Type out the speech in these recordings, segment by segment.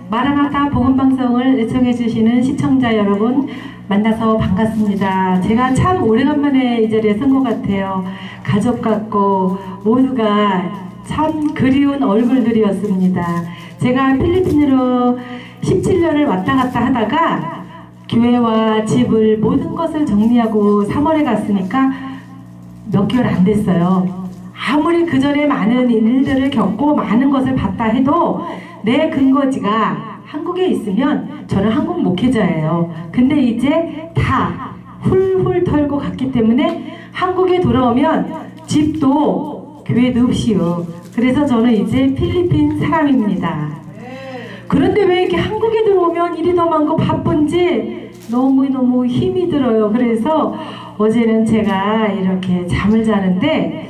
마라나타 복음방송을 애청해주시는 시청자 여러분 만나서 반갑습니다. 제가 참 오래간만에 이 자리에 선 것 같아요. 가족 같고 모두가 참 그리운 얼굴들이었습니다. 제가 필리핀으로 17년을 왔다 갔다 하다가 교회와 집을 모든 것을 정리하고 3월에 갔으니까 몇 개월 안 됐어요. 아무리 그 전에 많은 일들을 겪고 많은 것을 봤다 해도 내 근거지가 한국에 있으면 저는 한국 목회자예요. 근데 이제 다 훌훌 털고 갔기 때문에 한국에 돌아오면 집도 교회도 없이요. 그래서 저는 이제 필리핀 사람입니다. 그런데 왜 이렇게 한국에 들어오면 일이 더 많고 바쁜지 너무너무 힘이 들어요. 그래서 어제는 제가 이렇게 잠을 자는데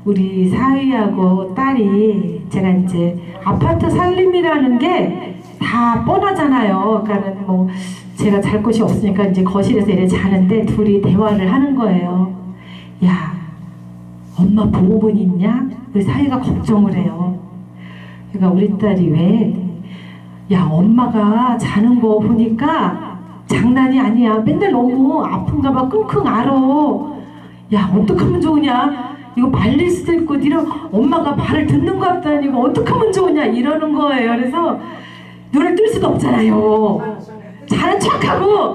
우리 사위하고 딸이 제가 이제 아파트 살림이라는 게 다 뻔하잖아요. 그러니까는 뭐 제가 잘 곳이 없으니까 이제 거실에서 이렇게 자는데 둘이 대화를 하는 거예요. 야, 엄마 보호분 있냐? 우리 사위가 걱정을 해요. 그러니까 우리 딸이 왜? 야, 엄마가 자는 거 보니까 장난이 아니야. 맨날 너무 아픈가 봐. 끙끙 앓어. 야, 어떡하면 좋으냐? 이거 말릴 수도 있고 니는 엄마가 말을 듣는 것 같도 아니고 어떡하면 좋으냐 이러는 거예요. 그래서 눈을 뜰 수도 없잖아요. 자는 척하고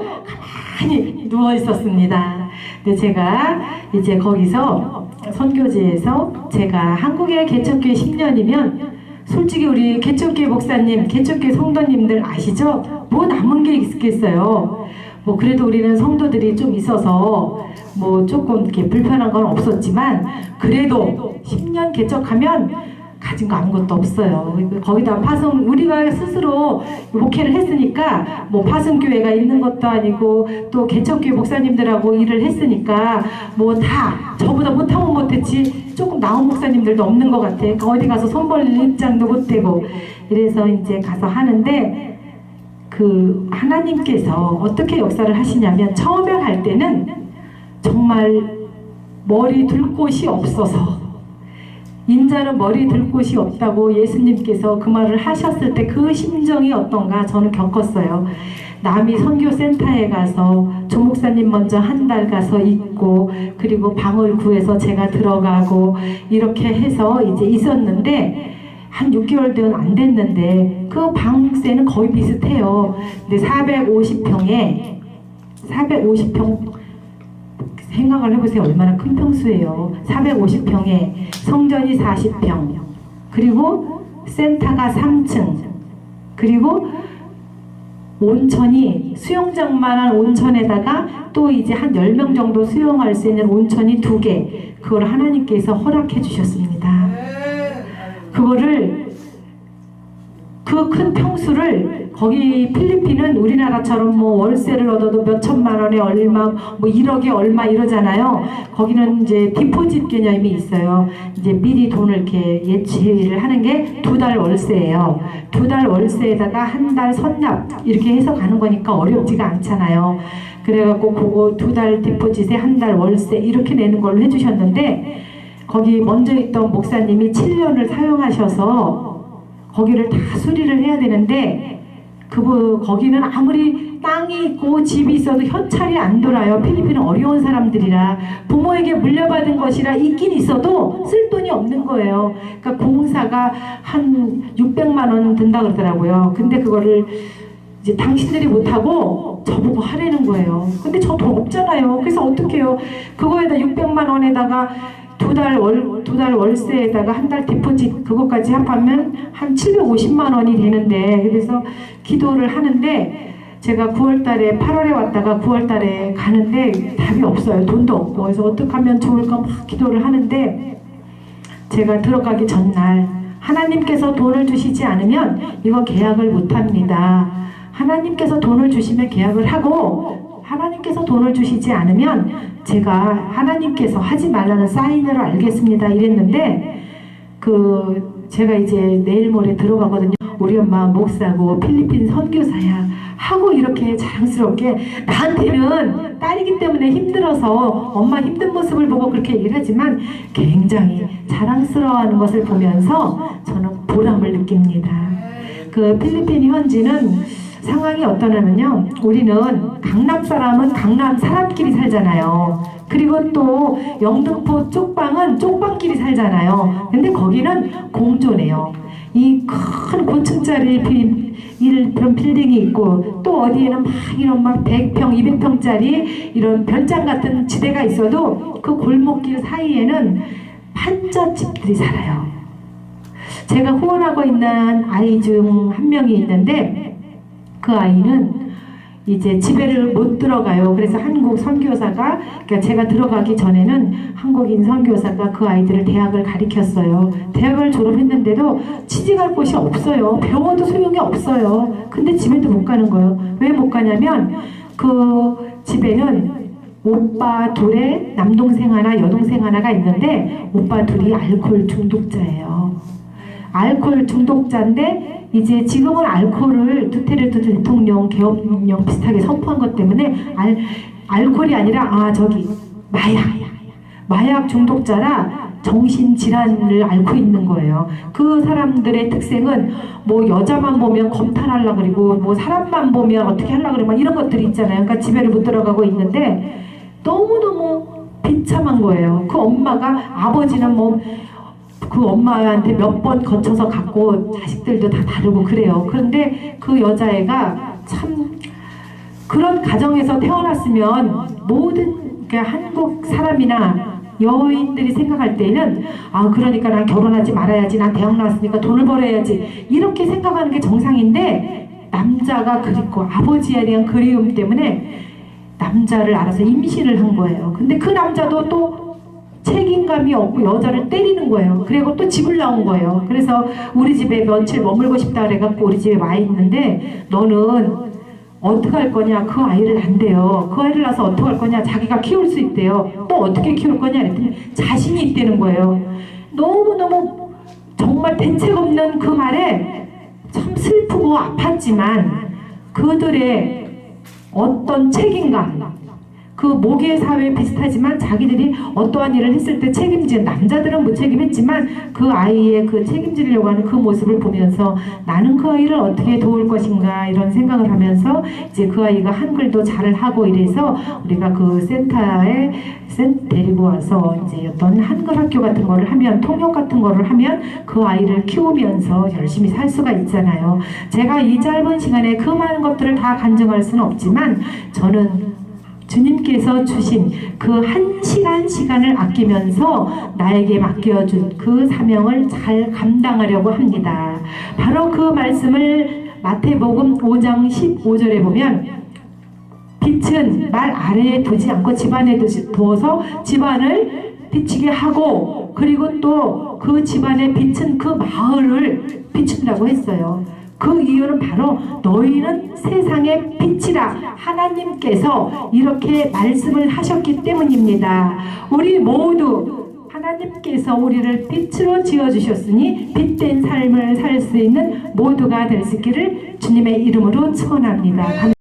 가만히 누워 있었습니다. 근데 제가 이제 거기서 선교지에서 제가 한국의 개척교회 10년이면 솔직히 우리 개척교회 목사님, 개척교회 성도님들 아시죠? 뭐 남은 게 있겠어요. 뭐 그래도 우리는 성도들이 좀 있어서 뭐 조금 이렇게 불편한 건 없었지만 그래도 10년 개척하면 가진 거 아무것도 없어요. 거기다 파송 우리가 스스로 목회를 했으니까 뭐 파송교회가 있는 것도 아니고 또 개척교회 목사님들하고 일을 했으니까 뭐 다 저보다 못하면 못했지 조금 나은 목사님들도 없는 것 같아. 그러니까 어디 가서 손 벌릴 입장도 못 되고 이래서 이제 가서 하는데 그 하나님께서 어떻게 역사를 하시냐면 처음에 갈 때는 정말 머리 둘 곳이 없어서 인자는 머리 들 곳이 없다고 예수님께서 그 말을 하셨을 때 그 심정이 어떤가 저는 겪었어요. 남이 선교센터에 가서 조목사님 먼저 한 달 가서 있고 그리고 방을 구해서 제가 들어가고 이렇게 해서 이제 있었는데 한 6개월도 안 됐는데 그 방세는 거의 비슷해요. 근데 450평에 450평 생각을 해보세요. 얼마나 큰 평수예요. 450평에 성전이 40평 그리고 센터가 3층 그리고 온천이 수영장만한 온천에다가 또 이제 한 10명 정도 수영할 수 있는 온천이 2개 그걸 하나님께서 허락해 주셨습니다. 그거를 그 큰 평수를 거기 필리핀은 우리나라처럼 뭐 월세를 얻어도 몇 천만 원에 얼마 뭐 1억에 얼마 이러잖아요. 거기는 이제 디포짓 개념이 있어요. 이제 미리 돈을 이렇게 예치를 하는 게 2달 월세예요. 2달 월세에다가 한 달 선납 이렇게 해서 가는 거니까 어렵지가 않잖아요. 그래갖고 그거 2달 디포짓에 한 달 월세 이렇게 내는 걸로 해주셨는데 거기 먼저 있던 목사님이 7년을 사용하셔서 거기를 다 수리를 해야 되는데 거기는 아무리 땅이 있고 집이 있어도 현찰이 안 돌아요. 필리핀은 어려운 사람들이라 부모에게 물려받은 것이라 있긴 있어도 쓸 돈이 없는 거예요. 그러니까 공사가 한 600만 원 든다 그러더라고요. 근데 그거를 이제 당신들이 못하고 저보고 하라는 거예요. 근데 저 돈 없잖아요. 그래서 어떻게 해요? 그거에다 600만 원에다가 두 달 월세에다가 한 달 디포짓 그것까지 합하면 한 750만 원이 되는데 그래서 기도를 하는데 제가 9월달에 8월에 왔다가 9월달에 가는데 답이 없어요. 돈도 없고 그래서 어떻게 하면 좋을까 막 기도를 하는데 제가 들어가기 전날 하나님께서 돈을 주시지 않으면 이거 계약을 못합니다. 하나님께서 돈을 주시면 계약을 하고 하나님께서 돈을 주시지 않으면 제가 하나님께서 하지 말라는 사인으로 알겠습니다 이랬는데 제가 이제 내일 모레 들어가거든요. 우리 엄마 목사고 필리핀 선교사야 하고 이렇게 자랑스럽게 나한테는 딸이기 때문에 힘들어서 엄마 힘든 모습을 보고 그렇게 얘기를 하지만 굉장히 자랑스러워하는 것을 보면서 저는 보람을 느낍니다. 그 필리핀 현지는 상황이 어떠냐면요. 우리는 강남 사람은 강남 사람끼리 살잖아요. 그리고 또 영등포 쪽방은 쪽방끼리 살잖아요. 근데 거기는 공존해요. 이 큰 고층짜리 그런 빌딩이 있고 또 어디에는 막 이런 막 100평, 200평짜리 이런 별장 같은 지대가 있어도 그 골목길 사이에는 판잣집들이 살아요. 제가 후원하고 있는 아이 중 한 명이 있는데 그 아이는 이제 집에를 못 들어가요. 그래서 한국 선교사가, 그러니까 제가 들어가기 전에는 한국인 선교사가 그 아이들을 대학을 가르쳤어요. 대학을 졸업했는데도 취직할 곳이 없어요. 배워도 소용이 없어요. 근데 집에도 못 가는 거예요. 왜 못 가냐면 그 집에는 오빠 둘에 남동생 하나 여동생 하나가 있는데 오빠 둘이 알코올 중독자예요. 알코올 중독자인데 이제 지금은 알코올을 두테르테 대통령 계엄령 비슷하게 선포한 것 때문에 알코올이 아니라 저기 마약 중독자라 정신질환을 앓고 있는 거예요. 그 사람들의 특성은 뭐 여자만 보면 검탄하려고 그러고 뭐 사람만 보면 어떻게 하려고 그러고 이런 것들이 있잖아요. 그러니까 집에를 못 들어가고 있는데 너무너무 비참한 거예요. 그 엄마가 아버지는 뭐 그 엄마한테 몇 번 거쳐서 갔고 자식들도 다 다르고 그래요. 그런데 그 여자애가 참 그런 가정에서 태어났으면 모든 그러니까 한국 사람이나 여인들이 생각할 때에는 그러니까 난 결혼하지 말아야지, 난 대학 나왔으니까 돈을 벌어야지 이렇게 생각하는 게 정상인데 남자가 그립고 아버지에 대한 그리움 때문에 남자를 알아서 임신을 한 거예요. 근데 그 남자도 또 책임감이 없고 여자를 때리는 거예요. 그리고 또 집을 나온 거예요. 그래서 우리 집에 며칠 머물고 싶다 그래갖고 우리 집에 와 있는데 너는 어떡할 거냐? 그 아이를 안 돼요. 그 아이를 낳아서 어떡할 거냐? 자기가 키울 수 있대요. 또 어떻게 키울 거냐? 그랬더니 자신이 있다는 거예요. 너무너무 정말 대책 없는 그 말에 참 슬프고 아팠지만 그들의 어떤 책임감, 그 모계 사회 비슷하지만 자기들이 어떠한 일을 했을 때 책임진 남자들은 못 책임했지만 그 아이의 그 책임지려고 하는 그 모습을 보면서 나는 그 아이를 어떻게 도울 것인가 이런 생각을 하면서 이제 그 아이가 한글도 잘 하고 이래서 우리가 그 센터에 데리고 와서 이제 어떤 한글 학교 같은 거를 하면 통역 같은 거를 하면 그 아이를 키우면서 열심히 살 수가 있잖아요. 제가 이 짧은 시간에 그 많은 것들을 다 간증할 수는 없지만 저는 주님께서 주신 그 1시간 시간을 아끼면서 나에게 맡겨준 그 사명을 잘 감당하려고 합니다. 바로 그 말씀을 마태복음 5장 15절에 보면 빛은 말 아래에 두지 않고 집안에 두어서 집안을 비치게 하고 그리고 또 그 집안의 빛은 그 마을을 비춘다고 했어요. 그 이유는 바로 너희는 세상의 빛이라 하나님께서 이렇게 말씀을 하셨기 때문입니다. 우리 모두 하나님께서 우리를 빛으로 지어주셨으니 빛된 삶을 살 수 있는 모두가 될 수 있기를 주님의 이름으로 축원합니다.